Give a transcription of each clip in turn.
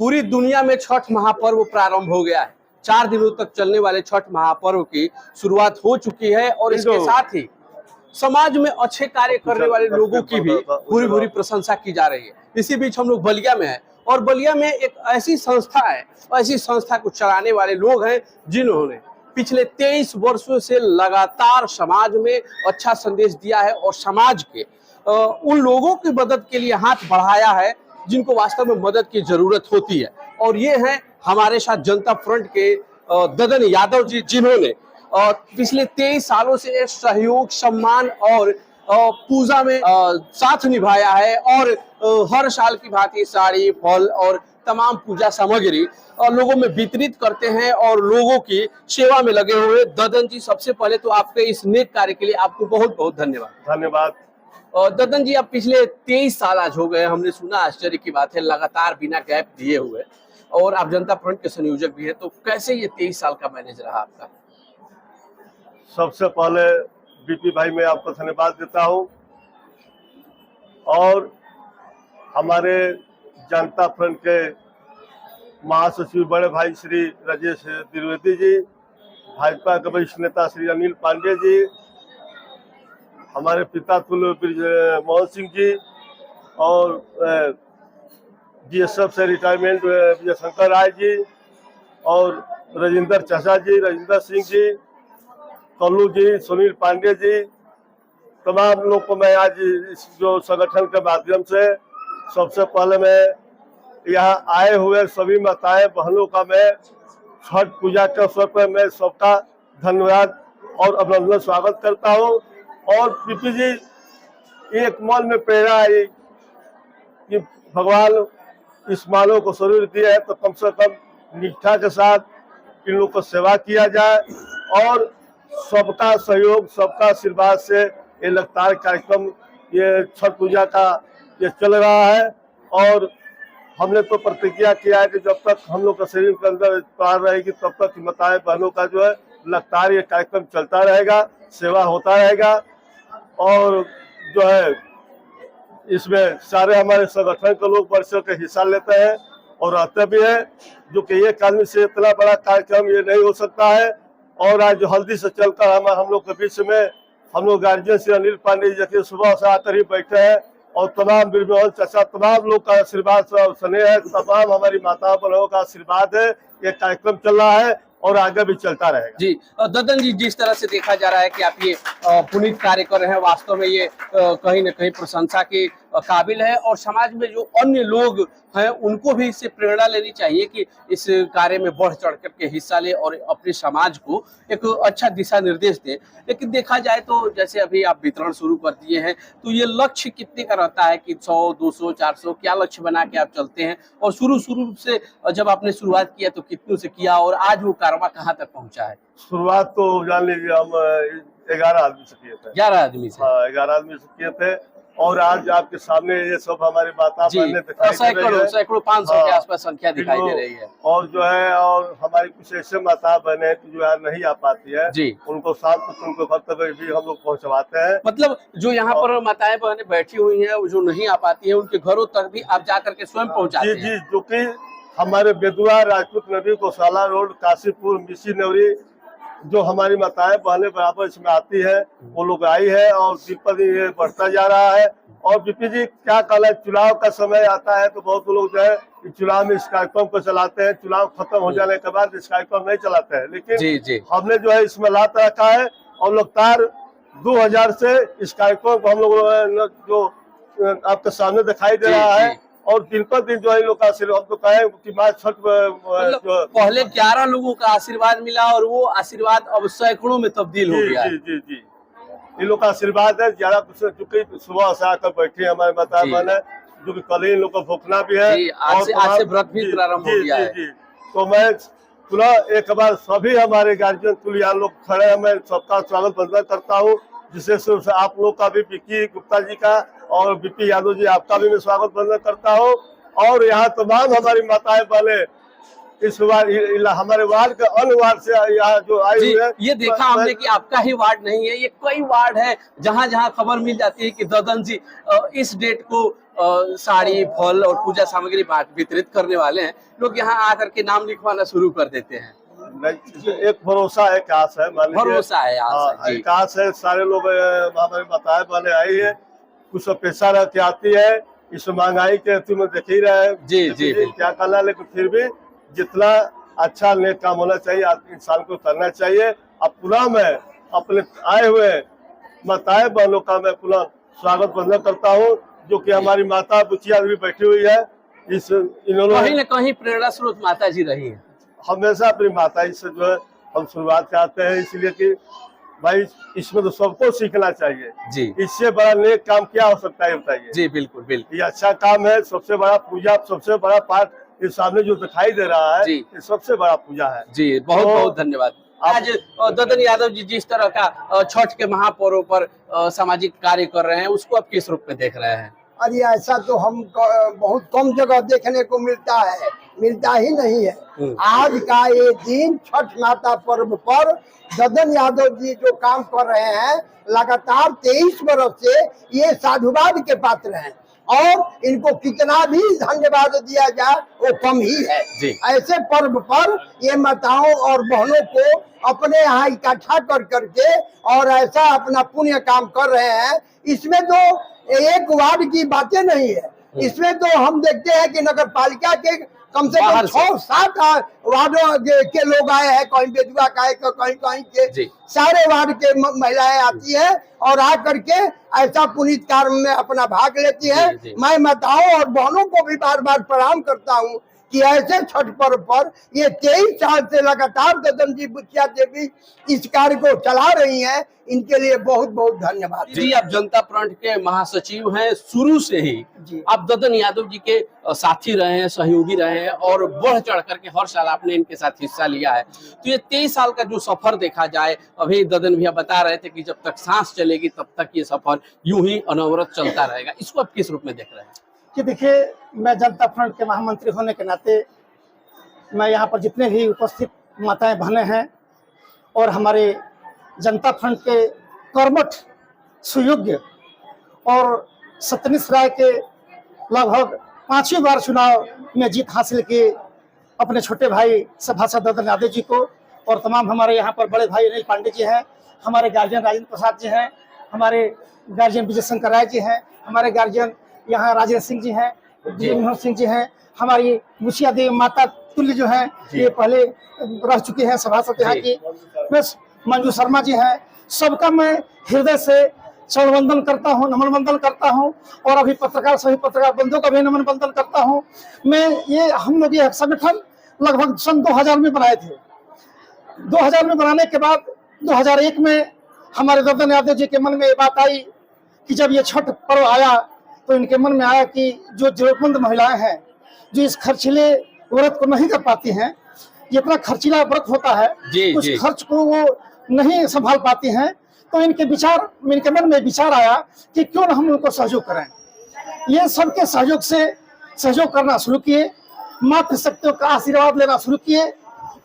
पूरी दुनिया में छठ महापर्व प्रारंभ हो गया है। 4 दिनों तक चलने वाले छठ महापर्व की शुरुआत हो चुकी है और इसके साथ ही समाज में अच्छे कार्य करने वाले लोगों की भी पूरी पूरी प्रशंसा की जा रही है। इसी बीच हम लोग बलिया में हैं और बलिया में एक ऐसी संस्था है, ऐसी संस्था को चलाने वाले लोग हैं जिन्होंने पिछले 23 वर्षों से लगातार समाज में अच्छा संदेश दिया है और समाज के उन लोगों की मदद के लिए हाथ बढ़ाया है जिनको वास्तव में मदद की जरूरत होती है। और ये हैं हमारे साथ जनता फ्रंट के ददन यादव जी, जिन्होंने पिछले 23 सालों से सहयोग, सम्मान और पूजा में साथ निभाया है और हर साल की भांति साड़ी, फल और तमाम पूजा सामग्री लोगों में वितरित करते हैं और लोगों की सेवा में लगे हुए। ददन जी, सबसे पहले तो आपके इस नेक कार्य के लिए आपको बहुत बहुत धन्यवाद। धन्यवाद। ददन जी, अब पिछले 23 साल आज हो गए, हमने सुना, आश्चर्य की बात है, लगातार बिना गैप दिए हुए, और आप जनता फ्रंट के संयोजक भी है, तो कैसे ये 23 साल का मैनेज रहा आपका? सबसे पहले बीपी भाई मैं आपको धन्यवाद देता हूं और हमारे जनता फ्रंट के महासचिव बड़े भाई श्री राजेश द्विवेदी जी, भाजपा के वरिष्ठ नेता श्री अनिल पांडे जी, हमारे पिता तुल्य मोहन सिंह जी और जीएसएफ से रिटायरमेंट विजय शंकर राय जी और राजेंद्र चाचा जी, राजेंद्र सिंह जी, कल्लू जी, सुनील पांडे जी, तमाम लोग को मैं आज इस जो संगठन के माध्यम से सबसे पहले मैं यहाँ आए हुए सभी माताएं बहनों का मैं छठ पूजा के अवसर पर मैं सबका धन्यवाद और अभिनंदन स्वागत करता हूँ। और पीपी जी, एक मन में प्रेरणा आई कि भगवान इस मानव को शरीर दिया है तो कम से कम निष्ठा के साथ इन लोग को सेवा किया जाए और सबका सहयोग, सबका आशीर्वाद से ये लगातार कार्यक्रम, ये छठ पूजा का ये चल रहा है। और हमने तो प्रतिज्ञा किया है कि जब तक हम लोग का शरीर के अंदर प्राण रहेगी तब तक माताएं बहनों का जो है लगातार ये कार्यक्रम चलता रहेगा, सेवा होता रहेगा। और जो है इसमें सारे हमारे संगठन के लोग बढ़ चढ़ के हिस्सा लेते हैं और रहते भी है, जो कि एक आदमी से इतना बड़ा कार्यक्रम ये नहीं हो सकता है। और आज जो हल्दी से चलकर हम लोग के बीच में हम लोग गार्जियन श्री अनिल पांडे जी के सुबह से आकर ही बैठे हैं और तमाम बीरबल चाचा, तमाम लोग का आशीर्वाद स्नेह है, तमाम हमारी माता बहनों का आशीर्वाद है। ये कार्यक्रम चल रहा है और आगे भी चलता रहेगा। जी ददन जी, जिस तरह से देखा जा रहा है कि आप ये पुनीत कार्य कर रहे हैं, वास्तव में ये कहीं न कहीं प्रशंसा के काबिल है और समाज में जो अन्य लोग हैं उनको भी इससे प्रेरणा लेनी चाहिए कि इस कार्य में बढ़ चढ़ करके हिस्सा ले और अपने समाज को एक अच्छा दिशा निर्देश दे। लेकिन देखा जाए तो जैसे अभी आप वितरण शुरू कर दिए हैं, तो ये लक्ष्य कितने का रहता है कि 100, 200, 400 क्या लक्ष्य बना के आप चलते हैं? और शुरू से जब आपने शुरुआत किया तो कितनों से किया और आज वो कारवा कहाँ तक पहुँचा है? शुरुआत तो जान लीजिए हम 11 आदमी से किए थे। 11 आदमी से? हाँ, 11 आदमी से किए थे और आज आपके सामने ये सब हमारी माता बहनें दिखाई दे रही है। सैकड़ों 500 के आसपास संख्या दिखाई दे रही है। और जो है और हमारी कुछ ऐसे माता बहनें जो है नहीं आ पाती है जी, उनको शाम तक उनको घर तक भी हम लोग पहुँचवाते हैं। मतलब जो यहाँ पर माताएं बहनें बैठी हुई हैं, जो नहीं आ पाती है, उनके घरों तक भी आप जा करके स्वयं पहुँचाते हैं? जी, जो की हमारे बेदुआ, राजपूत नदी, गौशाला रोड, काशीपुर, मिसी नवरी जो हमारी माताएं बहनें बराबर इसमें आती है, वो लोग आई है और दिन पर दिन ये बढ़ता जा रहा है। और बीपी जी क्या कहना है, चुनाव का समय आता है तो बहुत लोग जो है चुनाव में इस कार्यक्रम को चलाते हैं, चुनाव खत्म हो जाने के बाद इस कार्यक्रम नहीं चलाते हैं, लेकिन हमने जो है इसमें लात रखा है और लगातार 2000 से इस कार्यक्रम को हम लोग जो आपके सामने दिखाई दे रहा है और दिन पर दिन जो है लोग का आशीर्वाद, हम तो कहें कि माँ छठ पहले 11 लोगों का आशीर्वाद मिला और वो आशीर्वाद अब सैकड़ों में तब्दील हो गया। जी, इन लोग का आशीर्वाद है। 11 चूंकि सुबह से आकर बैठे हमारे माता बहन है, जो कि कल ही इन लोग को भूखना भी है और आज से व्रत भी प्रारंभ हो गया है। तो मैं पुनः एक बार सभी हमारे गार्जियन तुल्य लोग खड़े हैं, मैं सबका स्वागत वंदन करता हूँ, विशेष रूप से आप लोग का भी, विक्की गुप्ता जी का और बीपी यादव जी आपका भी मैं स्वागत वंदन करता हूँ। और यहाँ तमाम हमारी माताएं बहनें इस बार हमारे वार्ड के अन्य वार्ड से यहाँ जो आए हुए हैं, ये देखा हमने कि आपका ही वार्ड नहीं है, ये कई वार्ड है जहाँ जहाँ खबर मिल जाती है कि ददन जी इस डेट को साड़ी, फल और पूजा सामग्री वितरित करने वाले हैं, लोग यहाँ आकर के नाम लिखवाना शुरू कर देते हैं। नहीं, एक भरोसा है, काश है, मान लीजिए भरोसा है, हाँ, जी। काश है। सारे लोग हमारे बताए वाले आई है, कुछ पैसा रह के आती है, इस महंगाई के तुम देख ही रहे हैं जी, क्या करना, लेकिन फिर भी जितना अच्छा नेक काम होना चाहिए इंसान को करना चाहिए। अब पुनः मैं अपने आए हुए माताएं बहनों का मैं पुनः स्वागत वंदन करता हूँ, जो कि हमारी माता बुचिया भी बैठी हुई है। इन्होंने कहीं न कहीं प्रेरणा स्रोत माता जी रही है। हमेशा अपनी माता से जो है हम शुरुआत करते हैं, इसलिए कि भाई इसमें तो सबको सीखना चाहिए जी। इससे बड़ा नेक काम क्या हो सकता है बताइए। जी बिल्कुल बिल्कुल, ये अच्छा काम है, सबसे बड़ा पूजा, सबसे बड़ा पाठ ये सामने जो दिखाई दे रहा है, ये सबसे बड़ा पूजा है जी। बहुत बहुत धन्यवाद। आज ददन यादव जी जिस तरह का छठ के महापर्व पर सामाजिक कार्य कर रहे हैं, उसको आप किस रूप में देख रहे हैं? अरे ऐसा तो हम बहुत कम जगह देखने को मिलता है, मिलता ही नहीं है। आज का ये दिन छठ माता पर्व पर ददन यादव जी जो काम कर रहे हैं लगातार 23 वर्ष से, ये साधुवाद के पात्र हैं और इनको कितना भी धन्यवाद दिया जाए वो कम ही है। ऐसे पर्व पर ये माताओं और बहनों को अपने यहाँ इकट्ठा कर करके और ऐसा अपना पुण्य काम कर रहे हैं। इसमें तो एक वार्ड की बातें नहीं है, इसमें तो हम देखते हैं कि नगर पालिका के कम से कम 6-7 वार्डों के लोग आए हैं, कहीं बेजुआ का है, कहीं कहीं के सारे वार्ड के महिलाएं आती है और आ करके ऐसा पुनीत कार्य में अपना भाग लेती है। मैं माताओं और बहनों को भी बार बार प्रणाम करता हूँ कि ऐसे छठ पर्व पर ये 23 साल से लगातार ददन जी बुचिया देवी इस कार्य को चला रही हैं, इनके लिए बहुत बहुत धन्यवाद। जी, आप जनता फ्रंट के महासचिव हैं, शुरू से ही आप ददन यादव जी के साथी रहे हैं, सहयोगी रहे हैं और बढ़ चढ़ करके हर साल आपने इनके साथ हिस्सा लिया है। तो ये 23 साल का जो सफर देखा जाए, अभी ददन भैया बता रहे थे कि जब तक सांस चलेगी तब तक ये सफर यूं ही अनवरत चलता रहेगा, इसको आप किस रूप में देख रहे हैं? कि देखिए, मैं जनता फ्रंट के महामंत्री होने के नाते मैं यहाँ पर जितने भी उपस्थित माताएं बहनें हैं और हमारे जनता फ्रंट के कर्मठ सुयोग्य और सत्यनिष्ठ राय के लगभग 5वीं बार चुनाव में जीत हासिल किए अपने छोटे भाई सभासद ददन यादव जी को और तमाम हमारे यहाँ पर बड़े भाई अनिल पांडे जी हैं, हमारे गार्जियन राजेंद्र प्रसाद जी हैं, हमारे गार्जियन विजय शंकर राय जी हैं, हमारे गार्जियन यहाँ राजेंद्र सिंह जी हैं, मनोहर सिंह जी हैं, हमारी बुचिया देवी माता तुल्य जो हैं ये पहले रह चुके हैं सभासद यहाँ की, बस मंजू शर्मा जी हैं। सबका मैं हृदय से चरण वंदन करता हूँ, नमन वंदन करता हूँ और अभी सभी पत्रकार बंधुओं का भी नमन वंदन करता हूँ। हम लोग ये संगठन लगभग सन 2000 में बनाए थे। 2000 में बनाने के बाद 2001 में हमारे ददन यादव जी के मन में ये बात आई कि जब ये छठ पर्व आया तो इनके मन में आया कि जो जरूरतमंद महिलाएं हैं जो इस खर्चीले व्रत को नहीं कर पाती हैं, ये इतना खर्चीला व्रत होता है, उस खर्च को वो नहीं संभाल पाती हैं, तो इनके मन में विचार आया कि क्यों न हम उनको सहयोग करें। ये सबके सहयोग से सहयोग करना शुरू किए, मातृशक्तियों का आशीर्वाद लेना शुरू किए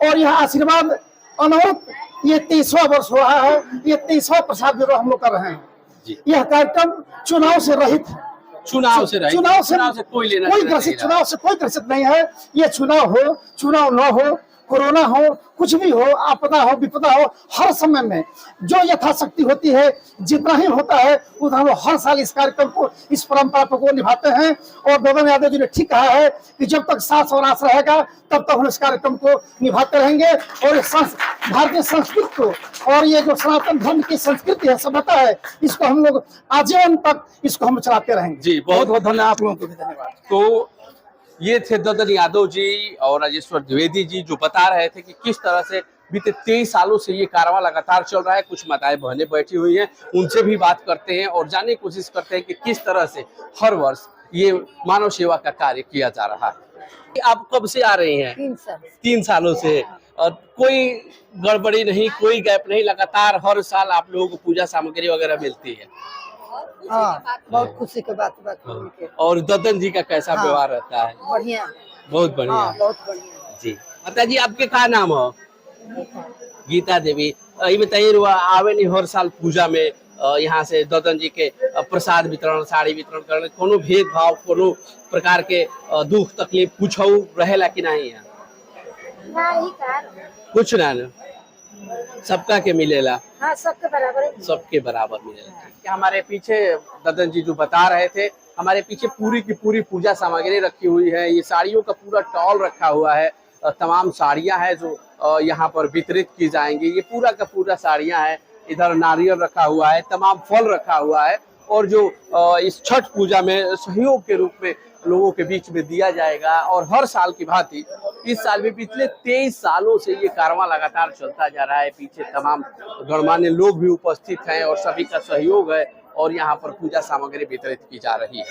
और यह आशीर्वाद अनवरत ये 23वां वर्ष हो रहा है, ये 23वां प्रसाद वितरण हम लोग कर रहे हैं। यह कार्यक्रम चुनाव से रहित है, चुनाव से कोई लेना कोई ग्रसित, चुनाव से कोई ग्रसित नहीं है। ये चुनाव हो, चुनाव न हो, कोरोना हो, कुछ भी हो, आपदा हो, विपदा हो, हर समय में जो यथाशक्ति होती है, जितना ही होता है उतना हम हर साल इस कार्यक्रम को, इस परंपरा को निभाते हैं। और ददन यादव जी ने ठीक कहा है कि जब तक सांस और आस रहेगा तब तक हम इस कार्यक्रम को निभाते रहेंगे और भारतीय संस्कृति को और ये जो सनातन धर्म की संस्कृति है, सभ्यता है, इसको हम लोग आजीवन तक इसको हम चलाते रहेंगे। जी, बहुत बहुत धन्यवाद आप लोगों को भी धन्यवाद। तो ये थे ददन यादव जी और राजेश्वर द्विवेदी जी जो बता रहे थे कि किस तरह से बीते 23 सालों से ये कारवां लगातार चल रहा है। कुछ माताएं बहनें बैठी हुई हैं, उनसे भी बात करते हैं और जानने की कोशिश करते हैं कि किस तरह से हर वर्ष ये मानव सेवा का कार्य किया जा रहा है। आप कब से आ रही हैं? 3 सालों से। और कोई गड़बड़ी नहीं, कोई गैप नहीं, लगातार हर साल आप लोगों को पूजा सामग्री वगैरह मिलती है? हाँ, बहुत खुशी की बात। और ददन जी का कैसा व्यवहार रहता है? बढ़िया, बहुत बढ़िया। बहुत बढ़िया जी। माता जी आपके क्या नाम हो? गीता देवी। ये बताइए, आवे नहीं हर साल पूजा में यहाँ से ददन जी के प्रसाद वितरण, साड़ी वितरण करने, कोनो भेदभाव, कोनो प्रकार के दुख तकलीफ कुछ रहेला कि नहीं यहाँ? नहीं का कुछ ना न? सबका के मिलेला? हाँ, सबके बराबर है। सबके बराबर मिलेला। क्या हमारे पीछे ददन जी जो बता रहे थे, हमारे पीछे पूरी की पूरी पूजा सामग्री रखी हुई है। ये साड़ियों का पूरा टॉल रखा हुआ है, तमाम साड़ियां हैं जो यहाँ पर वितरित की जाएंगी। ये पूरा का पूरा साड़ियां हैं। इधर नारियल रखा हुआ है, तमाम फल रखा हुआ है, और जो इस छठ पूजा में सहयोग के रूप में लोगों के बीच में दिया जाएगा। और हर साल की भांति इस साल भी पिछले 23 सालों से ये कारवां लगातार चलता जा रहा है। पीछे तमाम गणमान्य लोग भी उपस्थित हैं और सभी का सहयोग है, और यहाँ पर पूजा सामग्री वितरित की जा रही है।